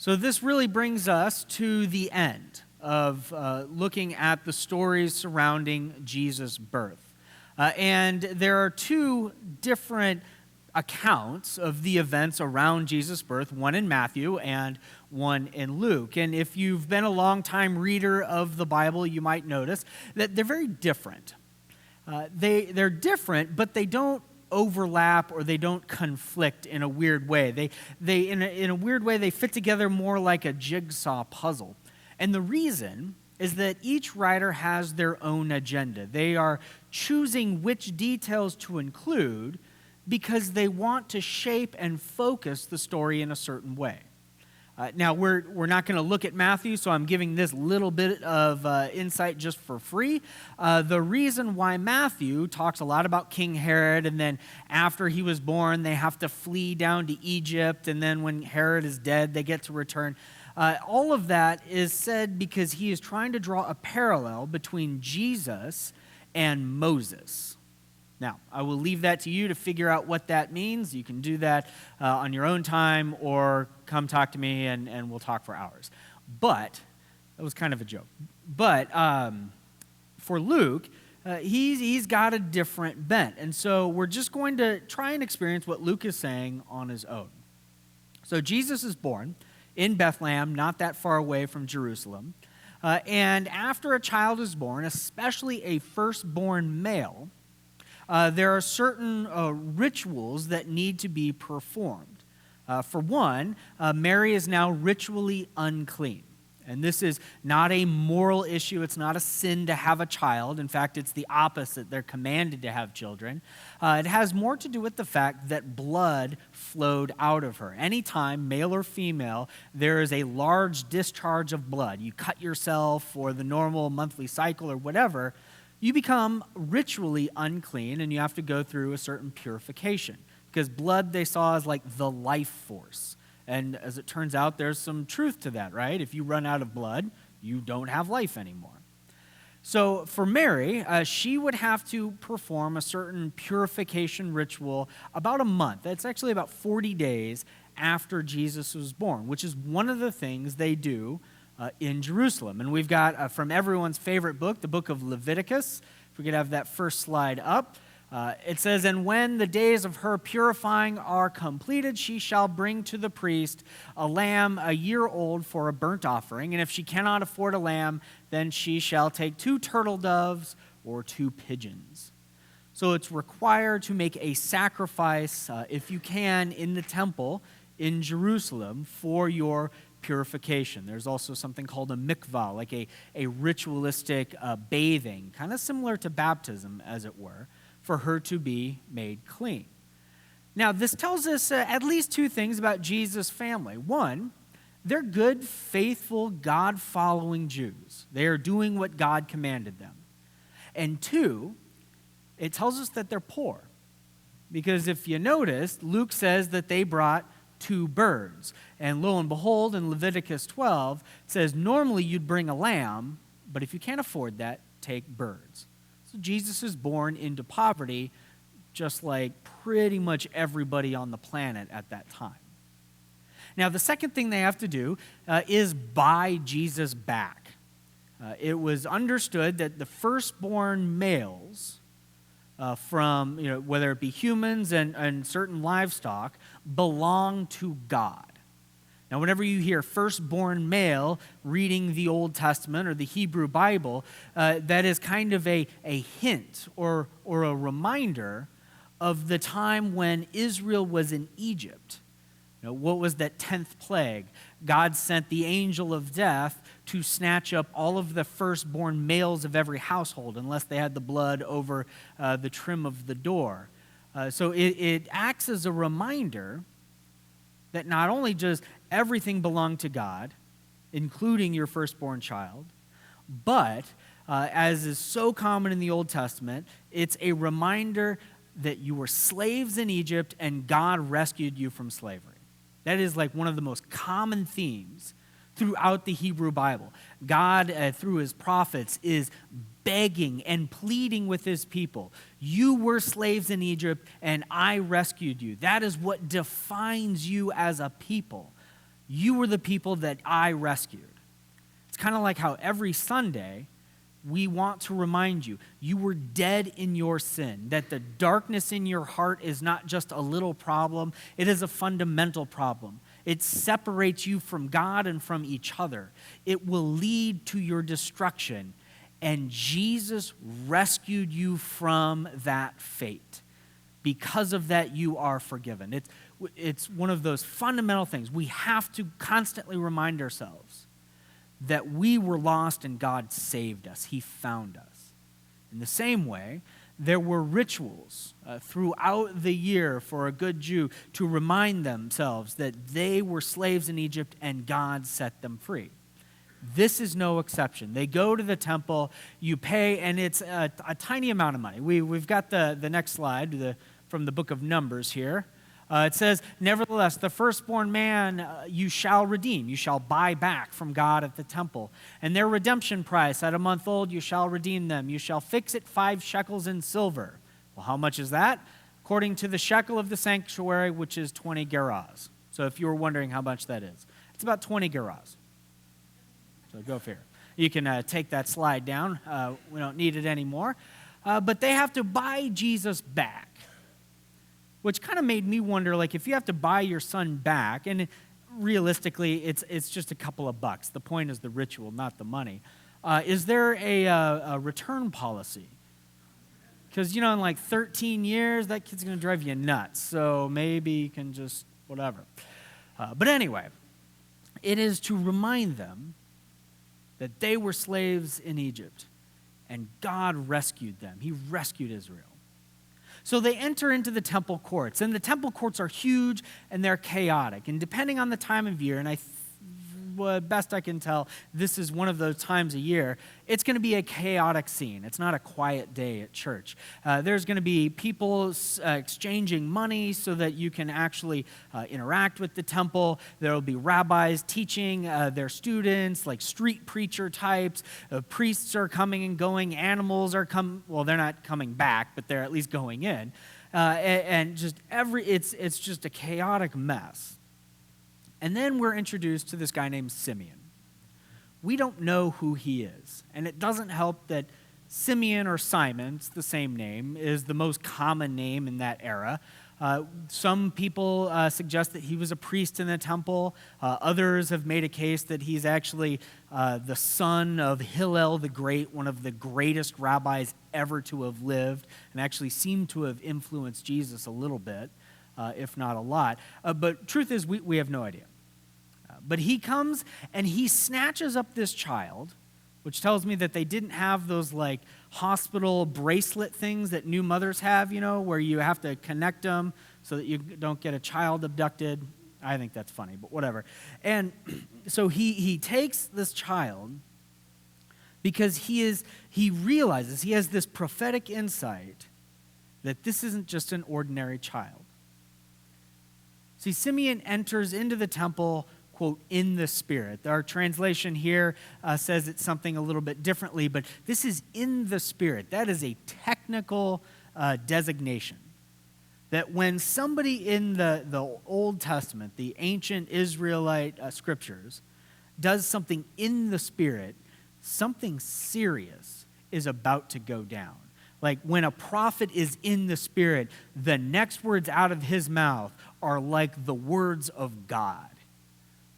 So this really brings us to the end of looking at the stories surrounding Jesus' birth. And there are two different accounts of the events around Jesus' birth, one in Matthew and one in Luke. And if you've been a long-time reader of the Bible, you might notice that they're very different. They're different, but they don't overlap or they don't conflict in a weird way. In a weird way, they fit together more like a jigsaw puzzle. And the reason is that each writer has their own agenda. They are choosing which details to include because they want to shape and focus the story in a certain way. Now, we're not going to look at Matthew, so I'm giving this little bit of insight just for free. The reason why Matthew talks a lot about King Herod, and then after he was born, they have to flee down to Egypt, and then when Herod is dead, they get to return. All of that is said because he is trying to draw a parallel between Jesus and Moses. Now, I will leave that to you to figure out what that means. You can do that on your own time or come talk to me and we'll talk for hours. But, that was kind of a joke. But for Luke, he's got a different bent. And so we're just going to try and experience what Luke is saying on his own. So Jesus is born in Bethlehem, not that far away from Jerusalem. And after a child is born, especially a firstborn male, there are certain rituals that need to be performed. For one, Mary is now ritually unclean. And this is not a moral issue. It's not a sin to have a child. In fact, it's the opposite. They're commanded to have children. It has more to do with the fact that blood flowed out of her. Anytime, male or female, there is a large discharge of blood. You cut yourself or the normal monthly cycle or whatever, you become ritually unclean and you have to go through a certain purification. Because blood they saw as like the life force. And as it turns out, there's some truth to that, right? If you run out of blood, you don't have life anymore. So for Mary, she would have to perform a certain purification ritual about a month. It's actually about 40 days after Jesus was born, which is one of the things they do in Jerusalem. And we've got from everyone's favorite book, the book of Leviticus. If we could have that first slide up. It says, "And when the days of her purifying are completed, she shall bring to the priest a lamb a year old for a burnt offering. And if she cannot afford a lamb, then she shall take 2 turtle doves or 2 pigeons." So it's required to make a sacrifice, if you can, in the temple in Jerusalem for your purification. There's also something called a mikvah, like a ritualistic bathing, kind of similar to baptism, as it were, for her to be made clean. Now, this tells us at least 2 things about Jesus' family. One, they're good, faithful, God-following Jews. They are doing what God commanded them. And 2, it tells us that they're poor. Because if you notice, Luke says that they brought 2 birds. And lo and behold, in Leviticus 12, it says normally you'd bring a lamb, but if you can't afford that, take birds. So Jesus is born into poverty, just like pretty much everybody on the planet at that time. Now, the second thing they have to do is buy Jesus back. It was understood that the firstborn males from, whether it be humans and certain livestock, belong to God. Now, whenever you hear firstborn male reading the Old Testament or the Hebrew Bible, that is kind of a hint or a reminder of the time when Israel was in Egypt. What was that 10th plague? God sent the angel of death to snatch up all of the firstborn males of every household, unless they had the blood over the trim of the door. So it acts as a reminder that not only does everything belong to God, including your firstborn child, but as is so common in the Old Testament, it's a reminder that you were slaves in Egypt and God rescued you from slavery. That is like one of the most common themes throughout the Hebrew Bible. God, through his prophets, is begging and pleading with his people. You were slaves in Egypt and I rescued you. That is what defines you as a people. You were the people that I rescued. It's kind of like how every Sunday we want to remind you, you were dead in your sin, that the darkness in your heart is not just a little problem, it is a fundamental problem. It separates you from God and from each other. It will lead to your destruction. And Jesus rescued you from that fate. Because of that, you are forgiven. It's one of those fundamental things. We have to constantly remind ourselves that we were lost and God saved us. He found us. In the same way, there were rituals throughout the year for a good Jew to remind themselves that they were slaves in Egypt and God set them free. This is no exception. They go to the temple, you pay, and it's a tiny amount of money. We've got the next slide from the book of Numbers here. It says, nevertheless, the firstborn man you shall redeem. You shall buy back from God at the temple. And their redemption price at a month old, you shall redeem them. You shall fix it 5 shekels in silver. Well, how much is that? According to the shekel of the sanctuary, which is 20 gerahs. So if you were wondering how much that is, it's about 20 gerahs. So go figure. You can take that slide down. We don't need it anymore. But they have to buy Jesus back. Which kind of made me wonder, like, if you have to buy your son back, and realistically, it's just a couple of bucks. The point is the ritual, not the money. Is there a return policy? Because, in like 13 years, that kid's going to drive you nuts. So maybe you can just whatever. But anyway, it is to remind them that they were slaves in Egypt, and God rescued them. He rescued Israel. So they enter into the temple courts, and the temple courts are huge and they're chaotic. And depending on the time of year, and best I can tell, this is one of those times a year, it's going to be a chaotic scene. It's not a quiet day at church. There's going to be people exchanging money so that you can actually interact with the temple. There will be rabbis teaching their students, like street preacher types. Priests are coming and going. Animals are well, they're not coming back, but they're at least going in. And just it's just a chaotic mess. And then we're introduced to this guy named Simeon. We don't know who he is. And it doesn't help that Simeon or Simon, it's the same name, is the most common name in that era. Some people suggest that he was a priest in the temple. Others have made a case that he's actually the son of Hillel the Great, one of the greatest rabbis ever to have lived, and actually seemed to have influenced Jesus a little bit, if not a lot. But truth is, we have no idea. But he comes and he snatches up this child, which tells me that they didn't have those like hospital bracelet things that new mothers have, where you have to connect them so that you don't get a child abducted. I think that's funny, but whatever. And so he takes this child because he realizes, he has this prophetic insight that this isn't just an ordinary child. See, Simeon enters into the temple, quote, in the Spirit. Our translation here says it's something a little bit differently, but this is in the Spirit. That is a technical designation. That when somebody in the Old Testament, the ancient Israelite scriptures, does something in the Spirit, something serious is about to go down. Like when a prophet is in the Spirit, the next words out of his mouth are like the words of God.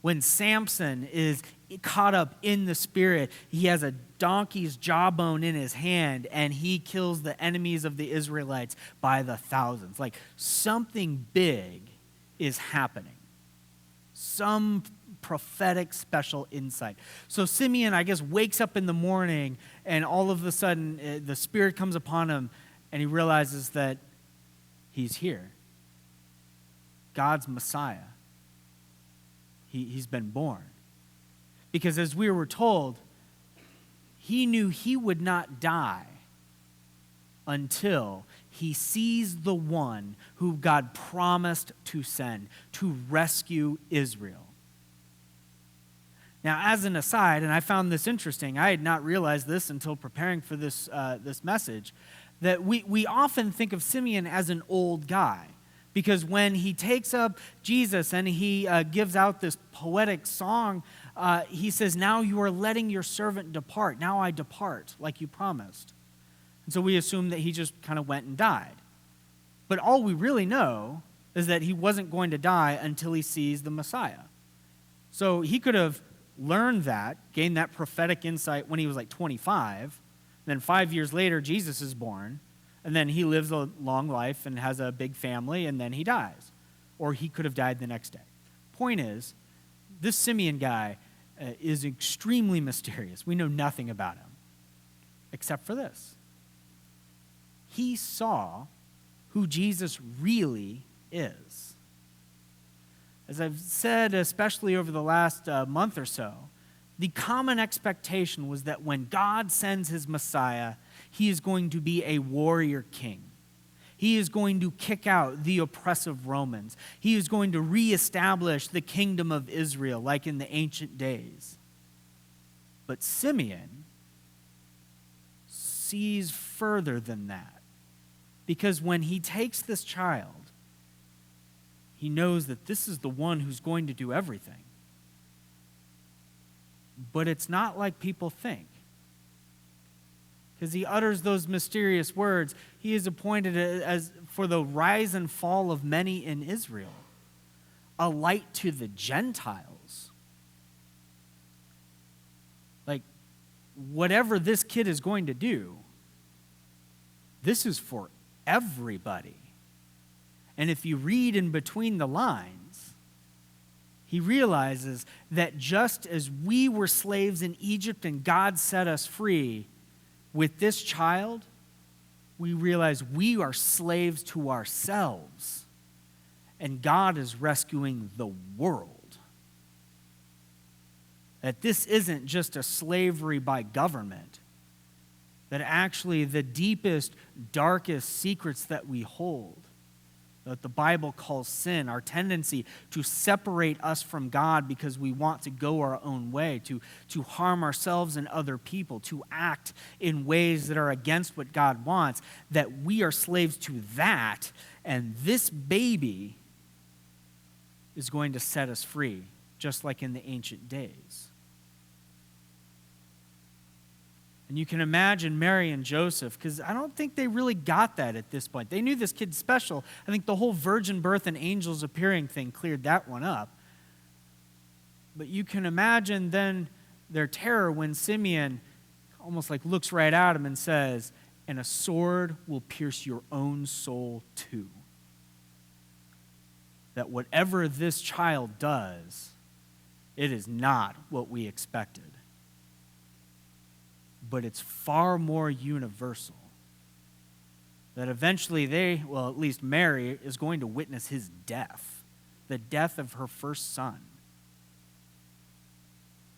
When Samson is caught up in the Spirit, he has a donkey's jawbone in his hand and he kills the enemies of the Israelites by the thousands. Like something big is happening. Some prophetic special insight. So Simeon, I guess, wakes up in the morning and all of a sudden the Spirit comes upon him and he realizes that he's here. God's Messiah. He's been born. Because as we were told, he knew he would not die until he sees the one who God promised to send to rescue Israel. Now, as an aside, and I found this interesting, I had not realized this until preparing for this message, that we often think of Simeon as an old guy. Because when he takes up Jesus and he gives out this poetic song, he says, now you are letting your servant depart. Now I depart, like you promised. And so we assume that he just kind of went and died. But all we really know is that he wasn't going to die until he sees the Messiah. So he could have learned that, gained that prophetic insight when he was like 25. Then 5 years later, Jesus is born. And then he lives a long life and has a big family, and then he dies. Or he could have died the next day. Point is, this Simeon guy is extremely mysterious. We know nothing about him, except for this. He saw who Jesus really is. As I've said, especially over the last month or so, the common expectation was that when God sends his Messiah, he is going to be a warrior king. He is going to kick out the oppressive Romans. He is going to reestablish the kingdom of Israel like in the ancient days. But Simeon sees further than that. Because when he takes this child, he knows that this is the one who's going to do everything. But it's not like people think. Because he utters those mysterious words, he is appointed as for the rise and fall of many in Israel, a light to the Gentiles. Like, whatever this kid is going to do, this is for everybody. And if you read in between the lines, he realizes that just as we were slaves in Egypt and God set us free, with this child, we realize we are slaves to ourselves, and God is rescuing the world. That this isn't just a slavery by government, that actually the deepest, darkest secrets that we hold, that the Bible calls sin, our tendency to separate us from God because we want to go our own way, to harm ourselves and other people, to act in ways that are against what God wants, that we are slaves to that, and this baby is going to set us free, just like in the ancient days. And you can imagine Mary and Joseph, because I don't think they really got that at this point. They knew this kid's special. I think the whole virgin birth and angels appearing thing cleared that one up. But you can imagine then their terror when Simeon almost like looks right at him and says, and a sword will pierce your own soul too. That whatever this child does, it is not what we expected. But it's far more universal. That eventually at least Mary, is going to witness his death, the death of her first son,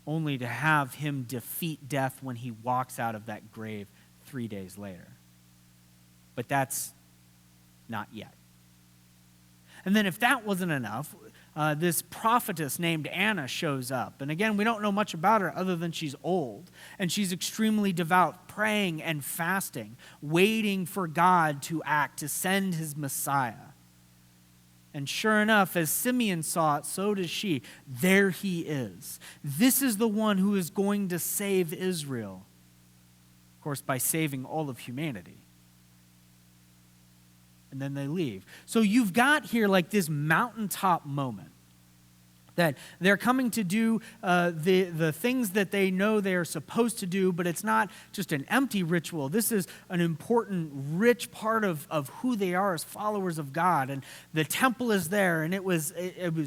only to have him defeat death when he walks out of that grave 3 days later. But that's not yet. And then if that wasn't enough, this prophetess named Anna shows up. And again, we don't know much about her other than she's old. And she's extremely devout, praying and fasting, waiting for God to act, to send his Messiah. And sure enough, as Simeon saw it, so does she. There he is. This is the one who is going to save Israel. Of course, by saving all of humanity. And then they leave. So you've got here like this mountaintop moment that they're coming to do the things that they know they are supposed to do, but it's not just an empty ritual. This is an important, rich part of who they are as followers of God. And the temple is there, and it was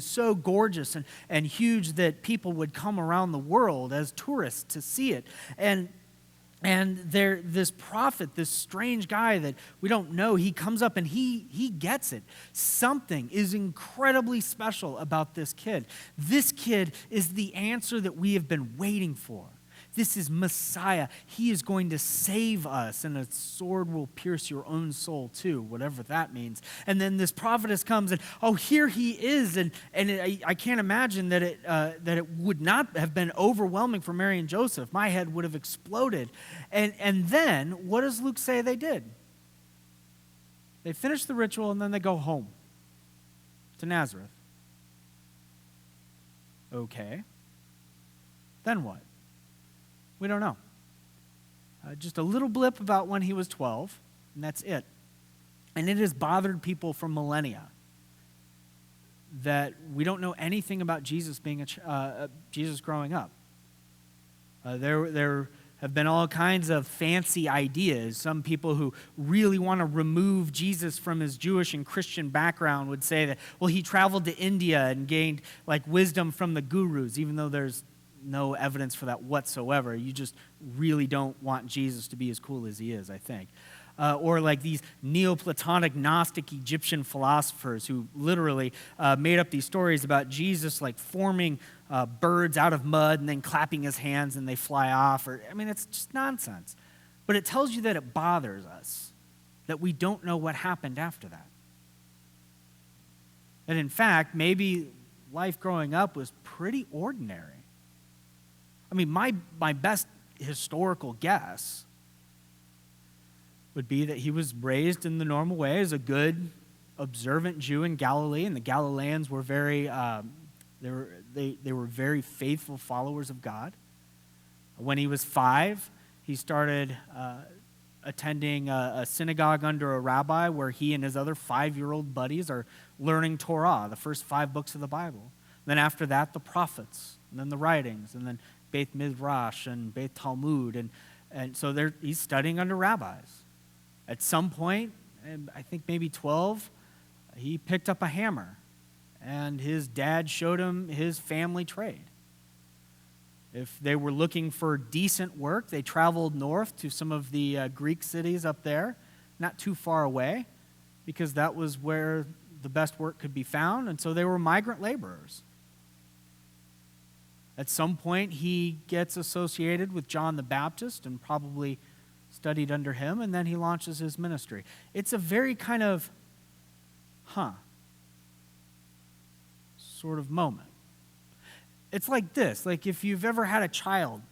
so gorgeous and huge that people would come around the world as tourists to see it. And this prophet, this strange guy that we don't know, he comes up and he gets it. Something is incredibly special about this kid. This kid is the answer that we have been waiting for. This is Messiah. He is going to save us, and a sword will pierce your own soul too, whatever that means. And then this prophetess comes, and here he is, and I can't imagine that it would not have been overwhelming for Mary and Joseph. My head would have exploded. And then, what does Luke say they did? They finish the ritual, and then they go home. to Nazareth. Okay. Then what? We don't know. Just a little blip about when he was 12, and that's it. And it has bothered people for millennia that we don't know anything about Jesus being Jesus growing up. There have been all kinds of fancy ideas. Some people who really want to remove Jesus from his Jewish and Christian background would say that, well, he traveled to India and gained like wisdom from the gurus, even though there's no evidence for that whatsoever. You just really don't want Jesus to be as cool as he is, I think. Or like these Neoplatonic Gnostic Egyptian philosophers who literally made up these stories about Jesus like forming birds out of mud and then clapping his hands and they fly off. It's just nonsense. But it tells you that it bothers us, that we don't know what happened after that. And in fact, maybe life growing up was pretty ordinary. My best historical guess would be that he was raised in the normal way as a good, observant Jew in Galilee, and the Galileans were very they were very faithful followers of God. When he was 5, he started attending a synagogue under a rabbi where he and his other 5-year-old buddies are learning Torah, the first 5 books of the Bible. Then after that, the prophets, and then the writings, and then Beit Midrash and Beit Talmud, and so he's studying under rabbis. At some point, I think maybe 12, he picked up a hammer, and his dad showed him his family trade. If they were looking for decent work, they traveled north to some of the Greek cities up there, not too far away, because that was where the best work could be found, and so they were migrant laborers. At some point, he gets associated with John the Baptist and probably studied under him, and then he launches his ministry. It's a very kind of, sort of moment. It's like this, like if you've ever had a child,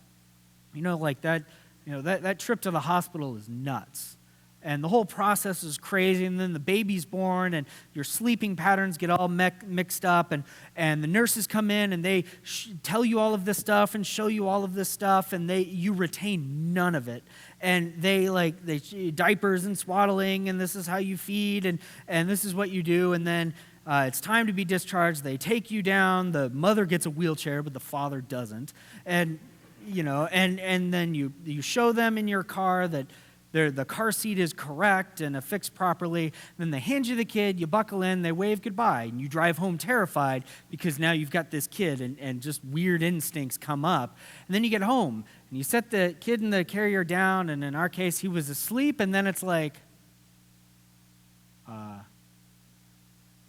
that trip to the hospital is nuts. And the whole process is crazy, and then the baby's born, and your sleeping patterns get all mixed up, and the nurses come in, and they tell you all of this stuff and show you all of this stuff, and you retain none of it. And they diapers and swaddling, and this is how you feed, and this is what you do, and then it's time to be discharged. They take you down. The mother gets a wheelchair, but the father doesn't. And then you show them in your car that the car seat is correct and affixed properly. Then they hand you the kid, you buckle in, they wave goodbye, and you drive home terrified because now you've got this kid and just weird instincts come up. And then you get home, and you set the kid in the carrier down, and in our case, he was asleep, and then it's like,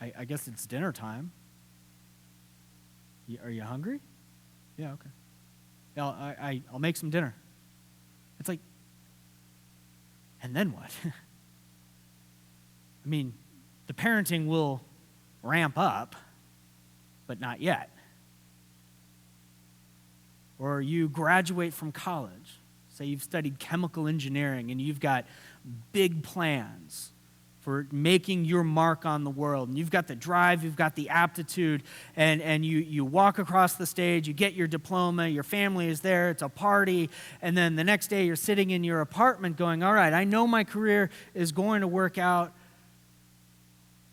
I guess it's dinner time. Are you hungry? Yeah, okay. Yeah, I'll make some dinner. It's like, and then what? The parenting will ramp up, but not yet. Or you graduate from college. Say you've studied chemical engineering and you've got big plans for making your mark on the world. And you've got the drive, you've got the aptitude, and you walk across the stage, you get your diploma, your family is there, it's a party, and then the next day you're sitting in your apartment going, all right, I know my career is going to work out.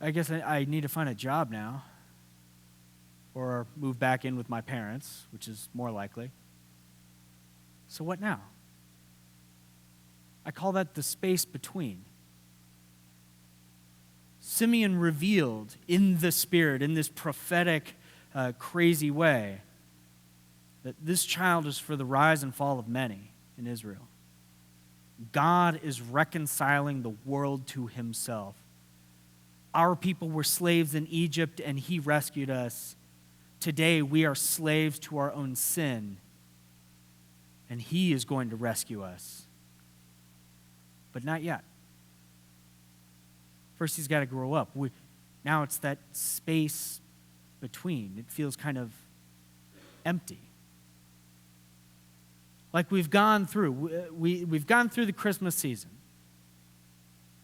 I guess I need to find a job now, or move back in with my parents, which is more likely. So what now? I call that the space between. Simeon revealed in the Spirit, in this prophetic, crazy way, that this child is for the rise and fall of many in Israel. God is reconciling the world to himself. Our people were slaves in Egypt, and he rescued us. Today, we are slaves to our own sin, and he is going to rescue us. But not yet. First, he's got to grow up. Now it's that space between. It feels kind of empty. Like we've gone through. We've gone through the Christmas season.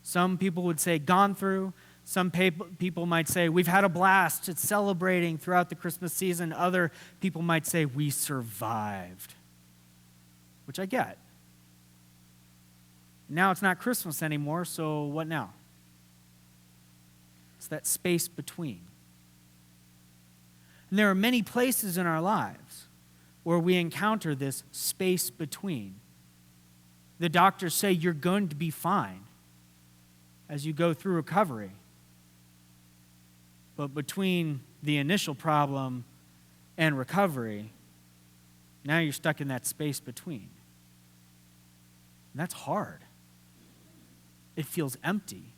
Some people would say gone through. Some people might say, we've had a blast. It's celebrating throughout the Christmas season. Other people might say, we survived, which I get. Now it's not Christmas anymore, so what now? It's that space between. And there are many places in our lives where we encounter this space between. The doctors say you're going to be fine as you go through recovery. But between the initial problem and recovery, now you're stuck in that space between. And that's hard. It feels empty.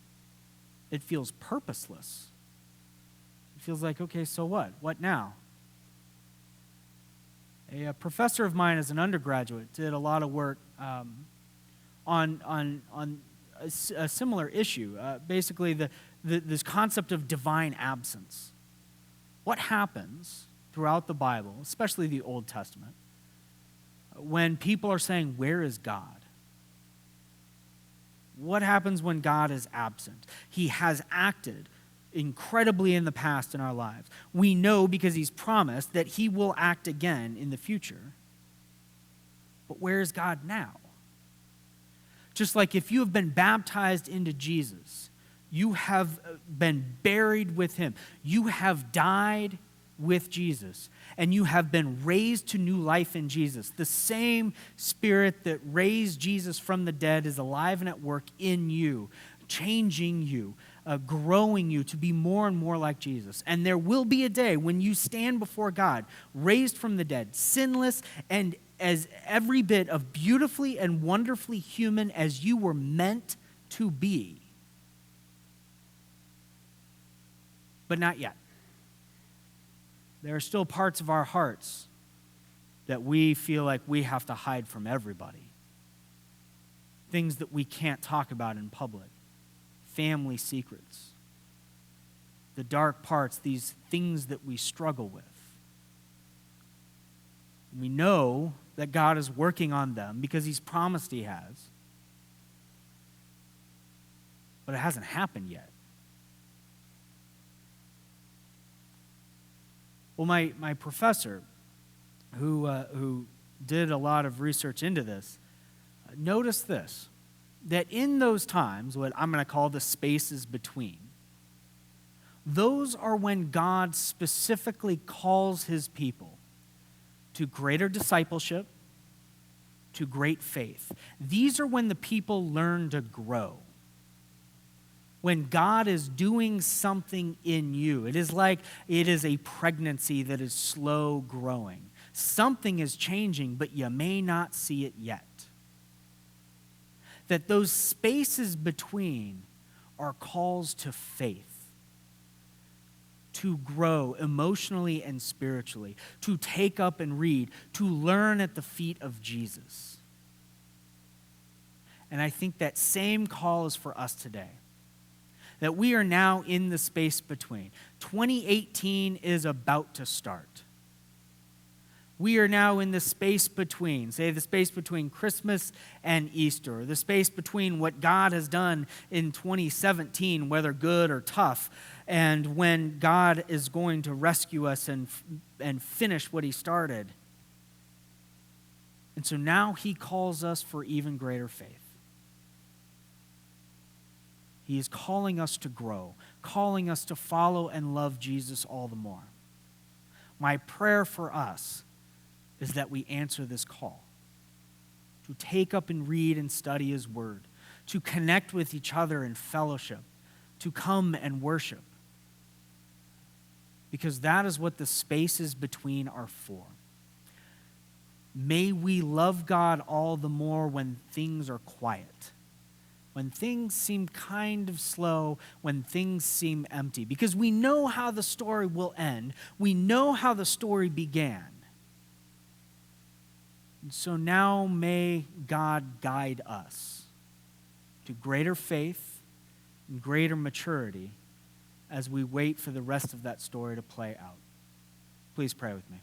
It feels purposeless. It feels like, okay, so what? What now? A professor of mine as an undergraduate did a lot of work on a similar issue. Basically, this concept of divine absence. What happens throughout the Bible, especially the Old Testament, when people are saying, where is God? What happens when God is absent? He has acted incredibly in the past in our lives. We know because he's promised that he will act again in the future. But where is God now? Just like if you have been baptized into Jesus, you have been buried with him. You have died with Jesus, and you have been raised to new life in Jesus. The same Spirit that raised Jesus from the dead is alive and at work in you, changing you, growing you to be more and more like Jesus. And there will be a day when you stand before God, raised from the dead, sinless, and as every bit of beautifully and wonderfully human as you were meant to be. But not yet. There are still parts of our hearts that we feel like we have to hide from everybody. Things that we can't talk about in public. Family secrets. The dark parts, these things that we struggle with. We know that God is working on them because he's promised he has. But it hasn't happened yet. Well, my professor, who did a lot of research into this, noticed this, that in those times, what I'm going to call the spaces between, those are when God specifically calls his people to greater discipleship, to great faith. These are when the people learn to grow. When God is doing something in you. It is like it is a pregnancy that is slow growing. Something is changing, but you may not see it yet. That those spaces between are calls to faith, to grow emotionally and spiritually, to take up and read, to learn at the feet of Jesus. And I think that same call is for us today. That we are now in the space between. 2018 is about to start. We are now in the space between, say the space between Christmas and Easter, or the space between what God has done in 2017, whether good or tough, and when God is going to rescue us and finish what he started. And so now he calls us for even greater faith. He is calling us to grow, calling us to follow and love Jesus all the more. My prayer for us is that we answer this call, to take up and read and study his word, to connect with each other in fellowship, to come and worship. Because that is what the spaces between are for. May we love God all the more when things are quiet. When things seem kind of slow, when things seem empty. Because we know how the story will end. We know how the story began. And so now may God guide us to greater faith and greater maturity as we wait for the rest of that story to play out. Please pray with me.